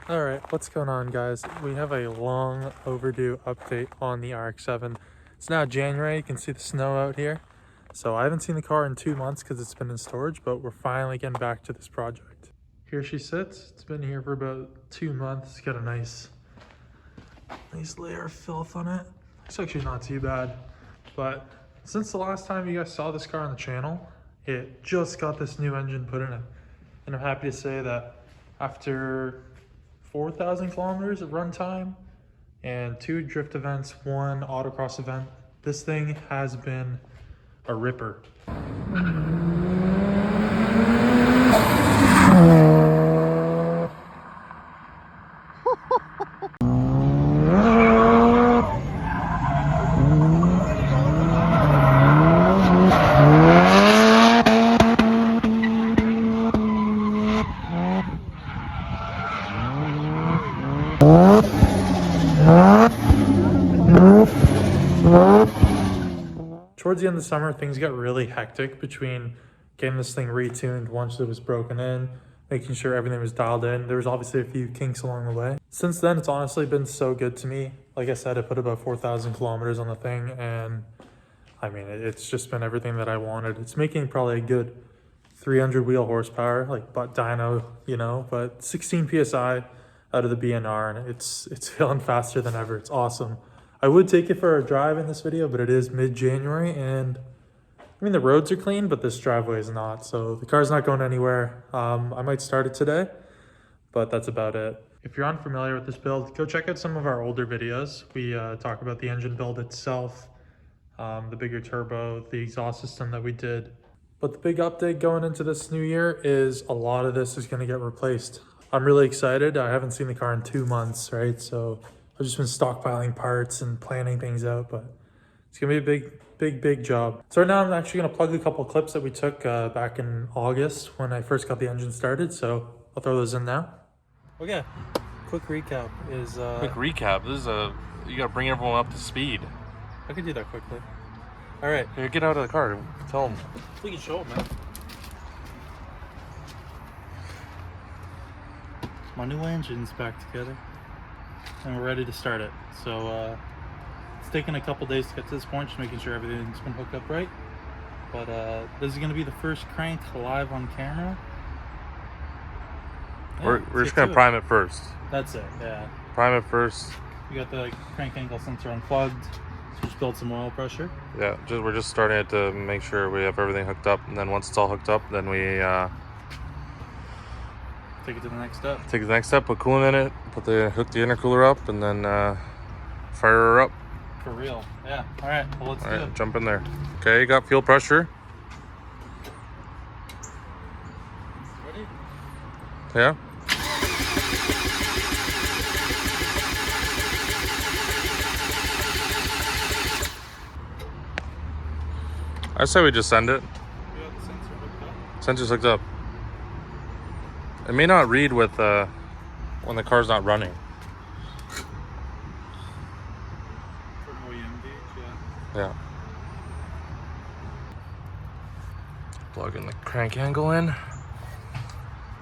Alright, what's going on, guys? We have a long overdue update on the RX7. It's now January, you can see the snow out here. So I haven't seen the car in 2 months because it's been in storage, but we're finally getting back to this project. Here she sits. It's been here for about 2 months. It's got a nice layer of filth on it. It's actually not too bad. But since the last time you guys saw this car on the channel, it just got this new engine put in it. And I'm happy to say that after 4,000 kilometers of runtime and 2 drift events, 1 autocross event, this thing has been a ripper. Towards the end of the summer, things got really hectic between getting this thing retuned once it was broken in, making sure everything was dialed in. There was obviously a few kinks along the way. Since then, it's honestly been so good to me. Like I said, I put about 4,000 kilometers on the thing, and I mean, it's just been everything that I wanted. It's making probably a good 300 wheel horsepower, like butt dyno, you know, but 16 PSI out of the BNR, and it's feeling faster than ever. It's awesome. I would take it for a drive in this video, but it is mid-January, and I mean, the roads are clean, but this driveway is not, so the car's not going anywhere. I might start it today, but that's about it. If you're unfamiliar with this build, go check out some of our older videos. We talk about the engine build itself, the bigger turbo, the exhaust system that we did. But the big update going into this new year is a lot of this is going to get replaced. I'm really excited. I haven't seen the car in 2 months, right? So I've just been stockpiling parts and planning things out, but it's gonna be a big job. So right now I'm actually gonna plug a couple of clips that we took back in August when I first got the engine started. So I'll throw those in now. Okay, quick recap is... Quick recap, this is you gotta bring everyone up to speed. I could do that quickly. All right. Here, get out of the car, tell them. We can show them, man. My new engine's back together, and we're ready to start it. So it's taken a couple days to get to this point, just making sure everything's been hooked up right. But this is going to be the first crank live on camera. Yeah, we're just going to prime it first. That's it, yeah. Prime it first. We got the crank angle sensor unplugged, so just build some oil pressure. Yeah, we're just starting it to make sure we have everything hooked up, and then once it's all hooked up, then we take it to the next step. Take the next step, put coolant in it, hook the intercooler up, and then fire her up. For real, yeah. All right, well, let's do it. Jump in there. Okay, you got fuel pressure. Ready? Yeah. I say we just send it. We got the sensor hooked up. Sensor's hooked up. It may not read with when the car's not running. From OEM gauge, yeah. Yeah. Plugging the crank angle in.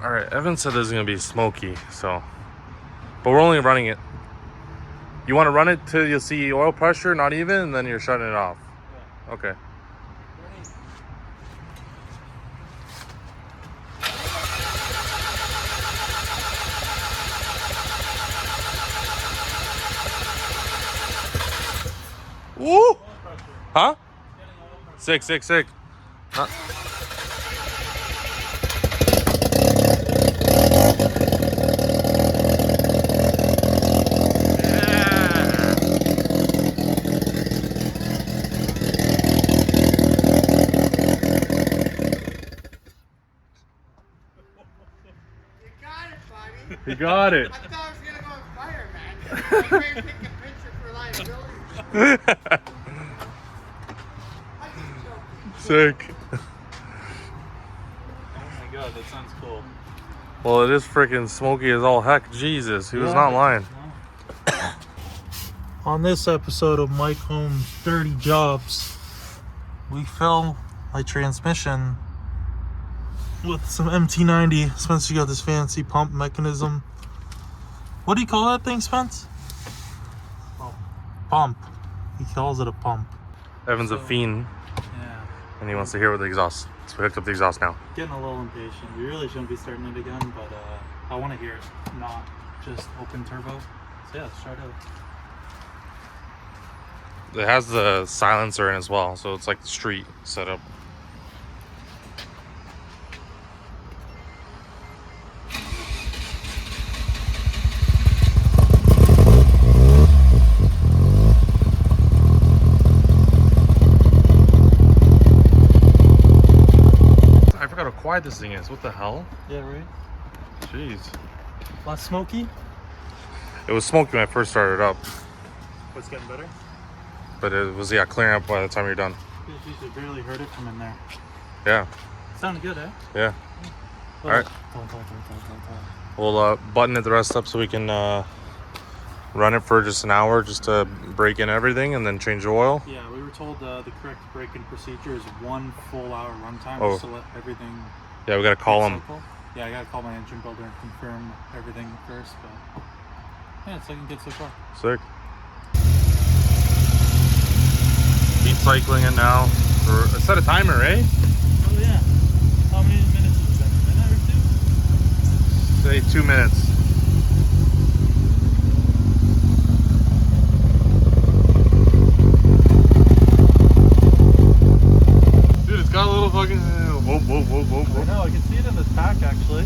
All right, Evan said this is gonna be smoky, so, but we're only running it. You want to run it till you see oil pressure not even, and then you're shutting it off. Yeah. Okay. Woo! Huh? Sick. Huh? You got it. I thought I was gonna go on fire, man. I'm trying to take a picture for liability. Sick. Oh my god, that sounds cool. Well, it is freaking smoky as all heck. Jesus, he was not lying. On this episode of Mike Holmes' Dirty Jobs, we fill my transmission with some MT90. Spencer got this fancy pump mechanism. What do you call that thing, Spence? Pump. He calls it a pump. Evan's a fiend, Yeah. and he wants to hear with the exhaust. So we hooked up the exhaust now. Getting a little impatient. We really shouldn't be starting it again, but I want to hear it, not just open turbo. So yeah, let's try it out. It has the silencer in as well, so it's like the street setup. I forgot how quiet this thing is. What the hell? Yeah, right? Jeez. Less smoky? It was smoky when I first started it up, What's getting better? but it was, yeah, clearing up by the time you're done. You could barely heard it from in there. Yeah, Sounded good, eh? yeah. Oh, Alright. Talk. We'll button it the rest up so we can run it for just an hour just to break in everything and then change the oil. Yeah, we were told the correct break-in procedure is 1 full hour runtime Oh. just to let everything Yeah, we gotta call him. cycle. Yeah, I gotta call my engine builder and confirm everything first, but yeah, it's looking good so far. Sick. Keep cycling it now. Set a timer, eh? Oh yeah. How many minutes is it? A minute or 2? Say 2 minutes. Dude, it's got a little fucking whoop, whoop, whoop, whoop, I whoop. know, I can see it in this pack actually.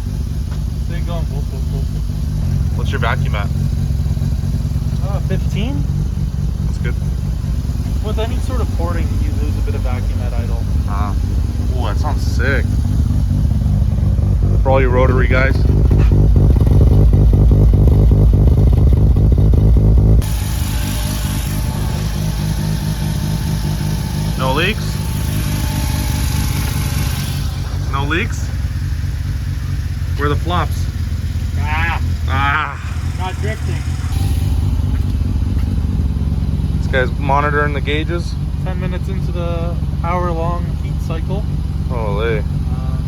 See it going whoop, whoop, whoop. What's your vacuum at? 15? That's good. With any sort of porting, you lose a bit of vacuum at idle. Oh, that sounds sick. For all you Rotary guys. No leaks? No leaks? Where are the flops? Ah! Not drifting. This guy's monitoring the gauges. 10 minutes into the hour-long heat cycle. Holy.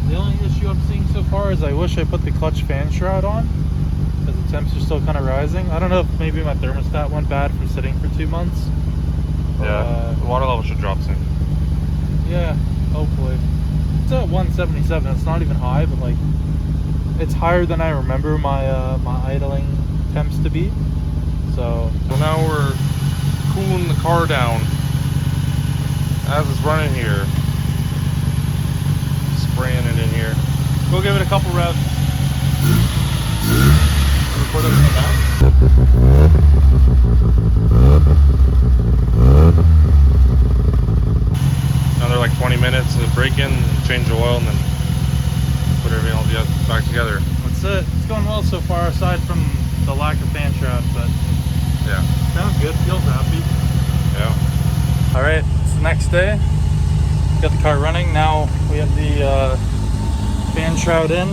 The only issue I'm seeing so far is I wish I put the clutch fan shroud on, because the temps are still kind of rising. I don't know if maybe my thermostat went bad from sitting for 2 months. Yeah, the water level should drop soon. Yeah, hopefully. It's at 177. It's not even high, but like it's higher than I remember my my idling temps to be. So now we're cooling the car down as it's running here. Spraying it in here. we'll give it a couple revs. Record it in the back. Another like 20 minutes of break in, change the oil, and then put everything all back together. That's it. It's going well so far, aside from the lack of fan shroud, but Yeah. sounds good. Feels happy. Yeah. All right, it's the next day. Got the car running. Now we have the fan shroud in.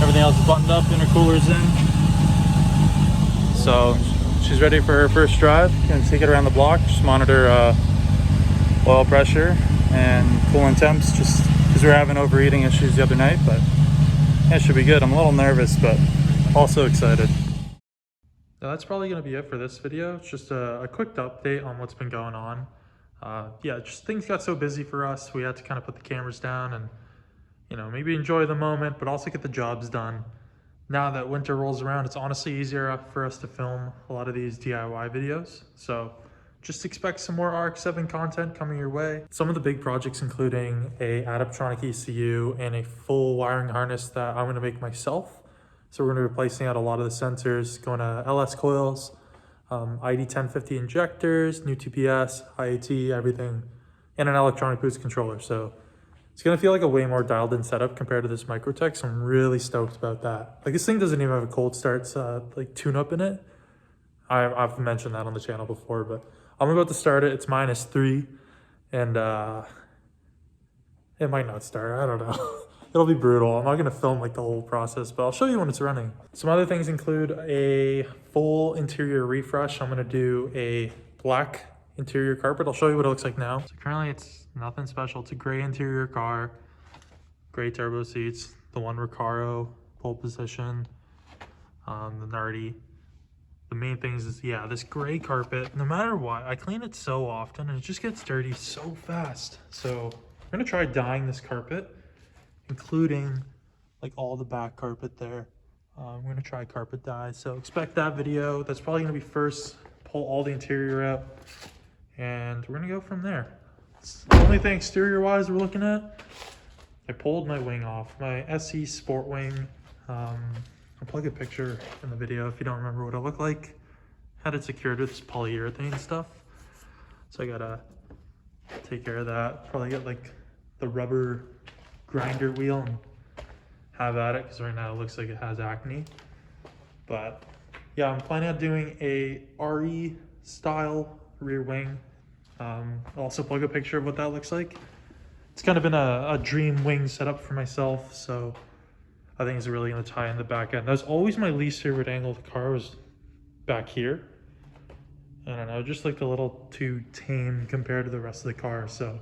Everything else is buttoned up, intercooler's in. So she's ready for her first drive. Gonna take it around the block, just monitor oil pressure and coolant temps, just because we were having overheating issues the other night, but yeah, it should be good. I'm a little nervous, but also excited. Now that's probably going to be it for this video. It's just a quick update on what's been going on. Yeah, just things got so busy for us. We had to kind of put the cameras down and, you know, maybe enjoy the moment, but also get the jobs done. Now that winter rolls around, it's honestly easier for us to film a lot of these DIY videos. So just expect some more RX7 content coming your way. Some of the big projects including a Adaptronic ECU and a full wiring harness that I'm going to make myself. So we're going to be replacing out a lot of the sensors, going to LS coils, ID1050 injectors, new TPS, IAT, everything, and an electronic boost controller. So it's going to feel like a way more dialed in setup compared to this Microtech. So I'm really stoked about that. Like this thing doesn't even have a cold start like tune up in it. I've mentioned that on the channel before, but I'm about to start it. It's -3 and it might not start. I don't know. It'll be brutal. I'm not going to film like the whole process, but I'll show you when it's running. Some other things include a full interior refresh. I'm going to do a black interior carpet. I'll show you what it looks like now. So currently it's nothing special. It's a gray interior car, gray turbo seats, the one Recaro pole position. the Nardi. The main things is, yeah, this gray carpet, no matter what, I clean it so often and it just gets dirty so fast. So we're gonna try dyeing this carpet, including like all the back carpet there. We're gonna try carpet dye, so expect that video. That's probably gonna be first. Pull all the interior out and we're gonna go from there. It's the only thing exterior wise we're looking at. I pulled my wing off, my SE Sport Wing. I'll plug a picture in the video if you don't remember what it looked like. Had it secured with this polyurethane stuff. So I gotta take care of that. Probably get like the rubber grinder wheel and have at it, because right now it looks like it has acne. But yeah, I'm planning on doing a RE style rear wing. I'll also plug a picture of what that looks like. It's kind of been a dream wing setup for myself, so I think it's really going to tie in the back end. That was always my least favorite angle of the car, was back here. I don't know, just like a little too tame compared to the rest of the car. So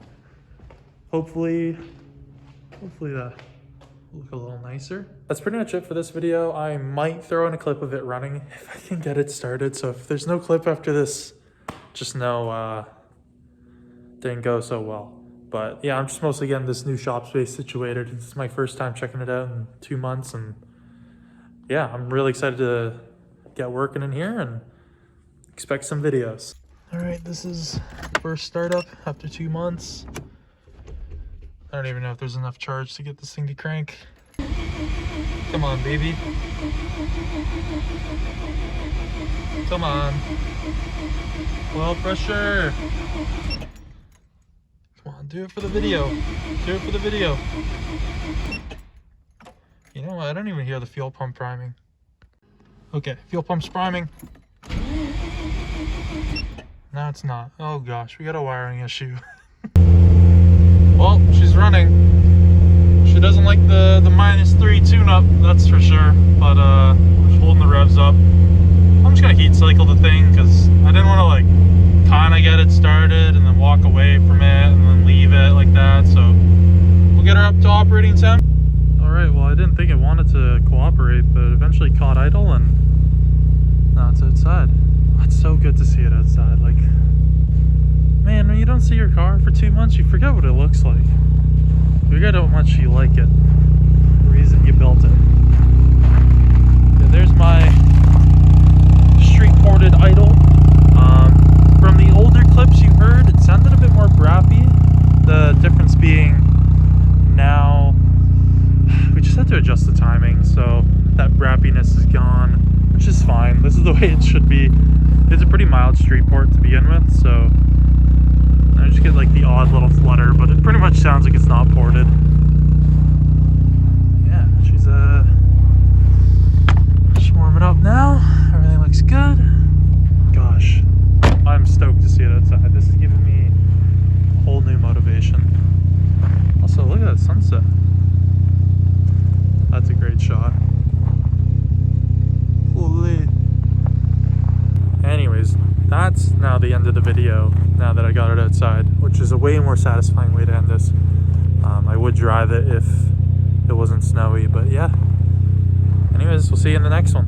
hopefully that will look a little nicer. That's pretty much it for this video. I might throw in a clip of it running if I can get it started. So if there's no clip after this, just know didn't go so well. But yeah, I'm just mostly getting this new shop space situated. It's my first time checking it out in 2 months, and yeah, I'm really excited to get working in here and expect some videos. All right, this is first startup after 2 months. I don't even know if there's enough charge to get this thing to crank. Come on, baby. Come on. Well, pressure. Come on, do it for the video. Do it for the video. You know what? I don't even hear the fuel pump priming. Okay, fuel pump's priming. No, it's not. Oh gosh, we got a wiring issue. Well, she's running. She doesn't like the -3 tune-up, that's for sure. But we're just holding the revs up. I'm just gonna heat cycle the thing because I didn't want to like kind of get it started and then walk away from it and then leave it like that. So we'll get her up to operating temp. All right, well, I didn't think it wanted to cooperate, but eventually caught idle and now it's outside. Oh, it's so good to see it outside. Like, man, when you don't see your car for 2 months, you forget what it looks like. You forget how much you like it, the reason you built it. Yeah, there's my street ported idle. From the older clips you heard, it sounded a bit more brappy. The difference being now we just had to adjust the timing, so that brappiness is gone, which is fine. This is the way it should be. It's a pretty mild street port to begin with, so I just get like the odd little flutter, but it pretty much sounds like it's not ported. Yeah, she's just warming up now. Everything looks good. Gosh, I'm stoked to see it outside. This is giving me a whole new motivation. Also, look at that sunset. That's a great shot. Holy. Anyways, that's now the end of the video, now that I got it outside, which is a way more satisfying way to end this. I would drive it if it wasn't snowy, but yeah. Anyways, we'll see you in the next one.